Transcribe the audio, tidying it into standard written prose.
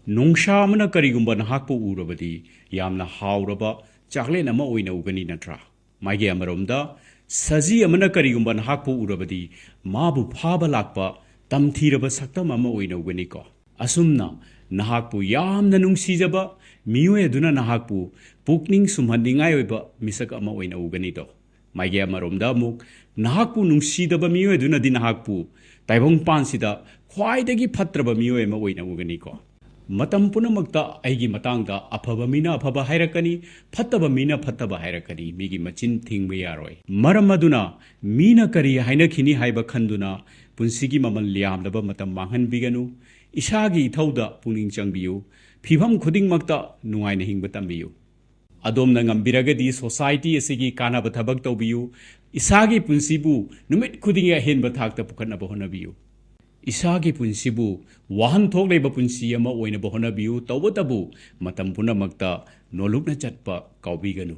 ꯅꯣꯡꯁꯥ ꯑꯃꯅ ꯀꯔꯤꯒꯨꯝꯕ ꯅꯍꯥꯛꯄꯨ ꯎꯔꯕꯗꯤ ꯌꯥꯝꯅ ꯍꯥꯎꯔꯕ ꯆꯥꯛꯂꯦꯟ ꯑꯃ ꯑꯣꯏꯅ ꯎꯒꯅꯤ ꯅꯠꯇ꯭ꯔꯥ? ꯃꯥꯒꯤ ꯑꯃꯔꯣꯝꯗ ꯁꯖꯤ ꯑꯃꯅ ꯀꯔꯤꯒꯨꯝꯕ ꯅꯍꯥꯛꯄꯨ ꯎꯔꯕꯗꯤ ꯃꯥꯕꯨ ꯐꯥꯕ ꯂꯥꯛꯄ ꯇꯝꯊꯤꯔꯕ ꯁꯛꯇꯝ ꯑꯃ ꯑꯣꯏꯅ ꯎꯒꯅꯤꯀꯣ꯫ ꯑꯁꯨꯝꯅ ꯅꯍꯥꯛꯄꯨ ꯌꯥꯝꯅ ꯅꯨꯡꯁꯤꯖꯕ ꯃꯤꯑꯣꯏ ꯑꯗꯨꯅ ꯅꯍꯥꯛꯄꯨ ꯄꯨꯛꯅꯤꯡ ꯁꯨꯝꯍꯟꯅꯤꯡꯉꯥꯏ ꯑꯣꯏꯕ ꯃꯤꯁꯛ ꯑꯃ ꯑꯣꯏꯅ ꯎꯒꯅꯤꯗꯣ꯫ ꯃꯥꯒꯤ ꯑꯃꯔꯣꯝꯗ ꯑꯃꯨꯛ ꯅꯍꯥꯛꯄꯨ ꯅꯨꯡꯁꯤꯗꯕ ꯃꯤꯑꯣꯏ ꯑꯗꯨꯅꯗꯤ ꯅꯍꯥꯛꯄꯨ ꯇꯥꯏꯕꯪꯄꯥꯟꯁꯤꯗ ꯈ꯭ꯋꯥꯏꯗꯒꯤ ꯐꯠꯇ꯭ꯔꯕ ꯃꯤꯑꯣꯏ ꯑꯃ ꯑꯣꯏꯅ ꯎꯒꯅꯤꯀꯣ꯫ ꯃꯇꯝ ꯄꯨꯝꯅꯃꯛꯇ ꯑꯩꯒꯤ ꯃꯇꯥꯡꯗ ꯑꯐꯕ ꯃꯤꯅ ꯑꯐꯕ ꯍꯥꯏꯔꯛꯀꯅꯤ, ꯐꯠꯇꯕ ꯃꯤꯅ ꯐꯠꯇꯕ ꯍꯥꯏꯔꯛꯀꯅꯤ꯫ ꯃꯤꯒꯤ ꯃꯆꯤꯟ ꯊꯤꯡꯕ ꯌꯥꯔꯣꯏ꯫ ꯃꯔꯝ ꯑꯗꯨꯅ ꯃꯤꯅ ꯀꯔꯤ ꯍꯥꯏꯅꯈꯤꯅꯤ ꯍꯥꯏꯕ ꯈꯟꯗꯨꯅ ꯄꯨꯟꯁꯤꯒꯤ ꯃꯃꯜ ꯌꯥꯝꯂꯕ ꯃꯇꯝ ꯃꯥꯡꯍꯟꯕꯤꯒꯅꯨ꯫ ꯏꯁꯥꯒꯤ ꯏꯊꯧꯗ ꯄꯨꯛꯅꯤꯡ ꯆꯪꯕꯤꯌꯨ꯫ ꯐꯤꯚꯝ ꯈꯨꯗꯤꯡꯃꯛꯇ ꯅꯨꯡꯉꯥꯏꯅ ꯍꯤꯡꯕ ꯇꯝꯕꯤꯌꯨ꯫ ꯑꯗꯣꯝꯅ ꯉꯝꯕꯤꯔꯒꯗꯤ ꯁꯣꯁꯥꯏꯇꯤ ꯑꯁꯤꯒꯤ ꯀꯥꯟꯅꯕ ꯊꯕꯛ ꯇꯧꯕꯤꯌꯨ꯫ ꯏꯁꯥꯒꯤ ꯄꯨꯟꯁꯤꯕꯨ ꯅꯨꯃꯤꯠ ꯈꯨꯗꯤꯡꯒꯤ ꯑꯍꯦꯟꯕ ꯊꯥꯛꯇ ꯄꯨꯈꯠꯅꯕ ꯍꯣꯠꯅꯕꯤꯌꯨ꯫ ꯏꯁꯥꯒꯤ ꯄꯨꯟꯁꯤꯕꯨ ꯋꯥꯍꯟꯊꯣꯛ ꯂꯩꯕ ꯄꯨꯟꯁꯤ ꯑꯃ ꯑꯣꯏꯅꯕ ꯍꯣꯠꯅꯕꯤꯌꯨ꯫ ꯇꯧꯕꯇꯕꯨ ꯃꯇꯝ ꯄꯨꯝꯅꯃꯛꯇ ꯅꯣꯂꯨꯛꯅ ꯆꯠꯄ ꯀꯥꯎꯕꯤꯒꯅꯨ꯫